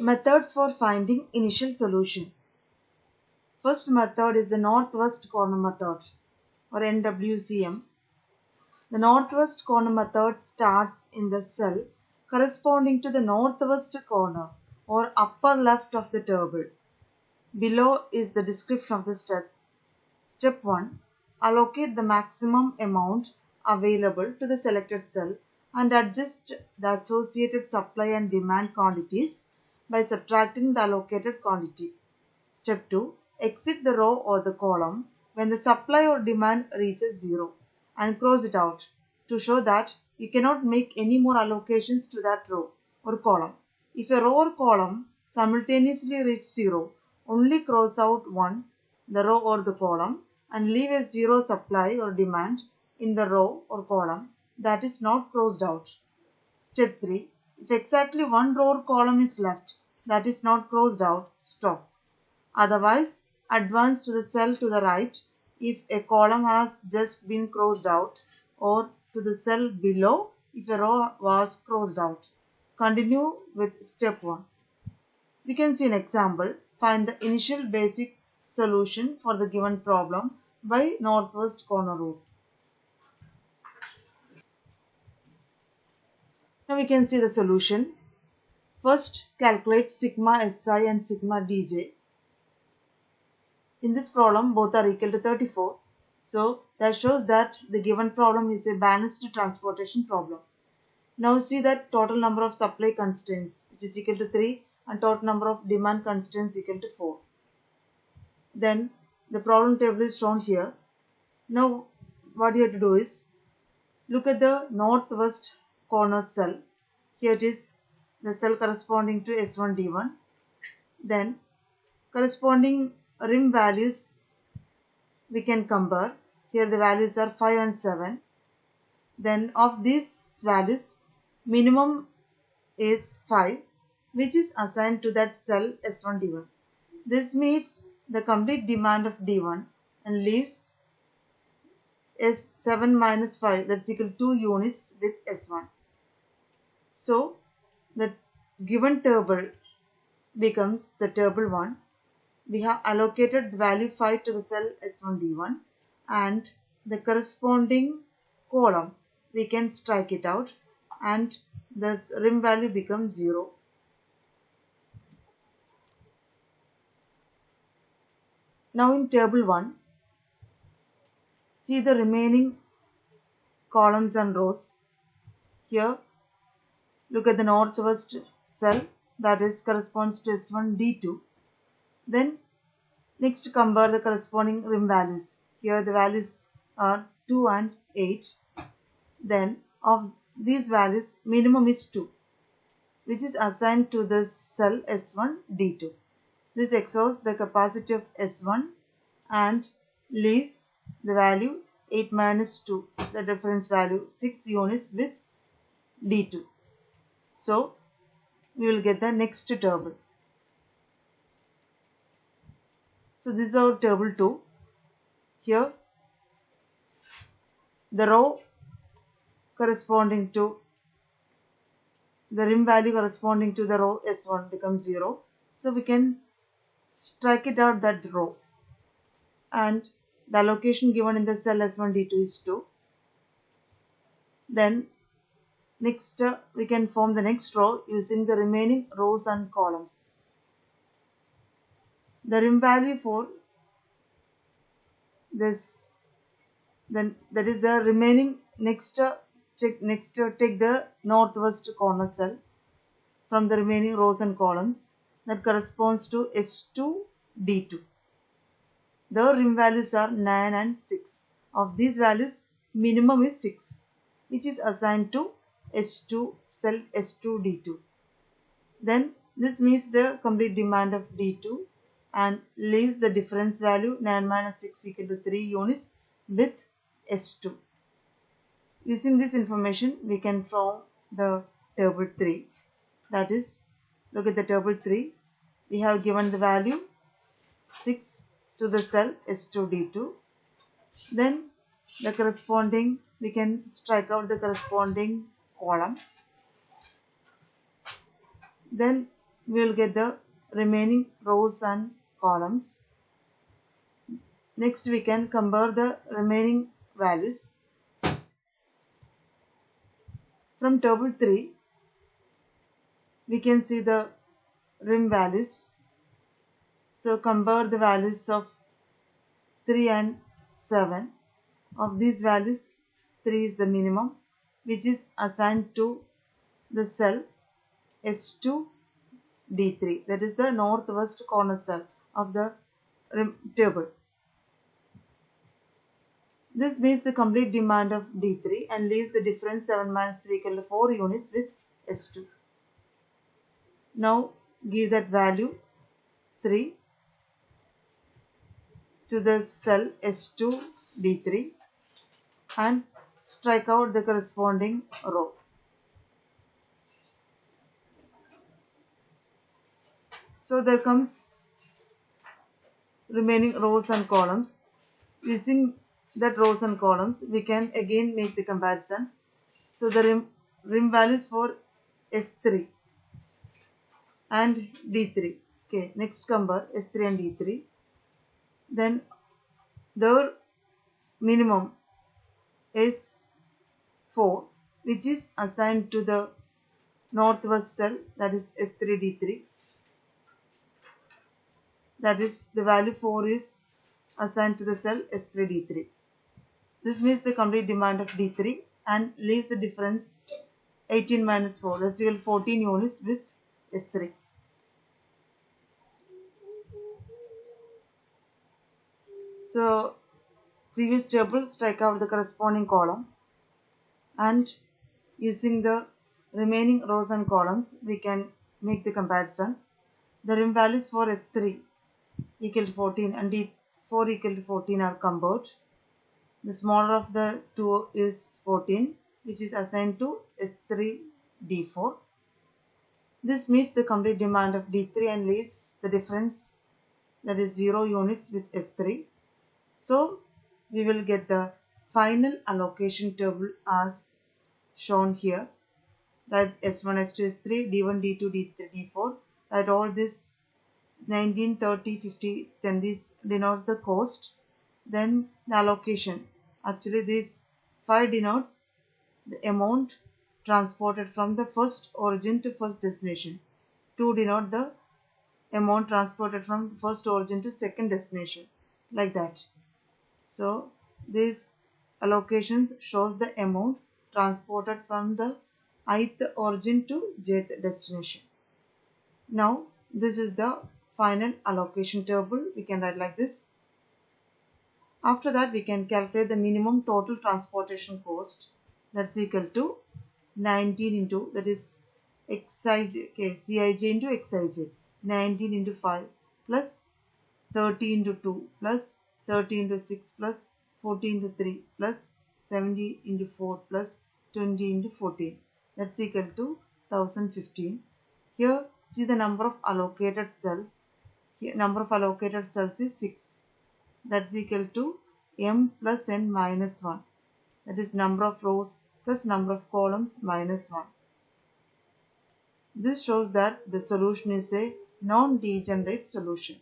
Methods for finding initial solution. First method is the northwest corner method or NWCM. The northwest corner method starts in the cell corresponding to the northwest corner or upper left of the table. Below is the description of the steps. Step 1. Allocate the maximum amount available to the selected cell and adjust the associated supply and demand quantities by subtracting the allocated quantity. Step 2. Exit the row or the column when the supply or demand reaches 0 and cross it out to show that you cannot make any more allocations to that row or column. If a row or column simultaneously reach 0, only cross out one, the row or the column, and leave a 0 supply or demand in the row or column that is not crossed out. Step 3. If exactly one row or column is left that is not crossed out, stop. Otherwise, advance to the cell to the right if a column has just been crossed out, or to the cell below if a row was crossed out. Continue with step 1. We can see an example. Find the initial basic solution for the given problem by northwest corner rule. Now we can see the solution. First, calculate sigma Si and sigma Dj. In this problem, both are equal to 34. So that shows that the given problem is a balanced transportation problem. Now see that total number of supply constraints, which is equal to 3, and total number of demand constraints equal to 4. Then the problem table is shown here. Now what you have to do is look at the northwest corner cell. Here it is the cell corresponding to S1 D1. Then corresponding rim values we can compare. Here the values are 5 and 7. Then of these values, minimum is 5, which is assigned to that cell S1 D1. This meets the complete demand of D1 and leaves S7 minus 5, that's equal to 2 units with S1. So the given table becomes the table 1. We have allocated the value 5 to the cell S1 D1, and the corresponding column we can strike it out, and the rim value becomes 0. Now in table 1, see the remaining columns and rows. Here look at the northwest cell, that is corresponds to S1 D2. Then next compare the corresponding rim values. Here the values are 2 and 8. Then of these values, minimum is 2, which is assigned to the cell S1 D2. This exhausts the capacity of S1 and leaves the value 8 minus 2, the difference value 6 units with D2. So we will get the next table. So this is our table 2. Here the row corresponding to the rim value corresponding to the row S1 becomes 0. So we can strike it out that row, and the allocation given in the cell S1 D2 is 2. Then next we can form the next row using the remaining rows and columns. The rim value for this, then that is the remaining next take the northwest corner cell from the remaining rows and columns, that corresponds to S2 D2. The rim values are 9 and 6. Of these values, minimum is 6, which is assigned to S2 cell S2 D2. Then this meets the complete demand of D2 and leaves the difference value 9 minus 6 equal to 3 units with S2. Using this information, we can form the table 3. That is, look at the table 3. We have given the value 6 to the cell S2 D2. Then the corresponding, we can strike out the corresponding column. Then we will get the remaining rows and columns. Next we can compare the remaining values. From table 3 we can see the rim values. So compare the values of 3 and 7. Of these values, 3 is the minimum, which is assigned to the cell S2 D3, that is the northwest corner cell of the table. This means the complete demand of D3 and leaves the difference 7 minus 3 equal to 4 units with S2. Now give that value 3 to the cell S2 D3 and strike out the corresponding row. So there comes remaining rows and columns. Using that rows and columns, we can again make the comparison. So the rim values for S3 and D3. Okay, next compare S3 and D3. Then their minimum is 4, which is assigned to the northwest cell, that is S3 D3. That is, the value 4 is assigned to the cell S3 D3. This means the complete demand of D3 and leaves the difference 18 minus 4, that's equal to 14 units with S3. So previous table, strike out the corresponding column and using the remaining rows and columns we can make the comparison. The rim values for S3 equal to 14 and D4 equal to 14 are compared. The smaller of the two is 14, which is assigned to S3 D4. This meets the complete demand of D3 and leaves the difference, that is 0 units with S3. So we will get the final allocation table as shown here. Write S1, S2, S3, D1, D2, D3, D4. Write all this 19, 30, 50, 10. These denote the cost. Then the allocation. Actually this 5 denotes the amount transported from the first origin to first destination. 2 denote the amount transported from first origin to second destination. Like that. So this allocations shows the amount transported from the ith origin to jth destination. Now this is the final allocation table. We can write like this. After that we can calculate the minimum total transportation cost, that's equal to 19 into, that is xij, okay, Cij into Xij, 19 into 5 plus 30 into 2 plus 30 into 6 plus 40 into 3 plus 70 into 4 plus 20 into 14. That's equal to 1015. Here see the number of allocated cells. Here number of allocated cells is 6. That's equal to m plus n minus 1. That is number of rows plus number of columns minus 1. This shows that the solution is a non-degenerate solution.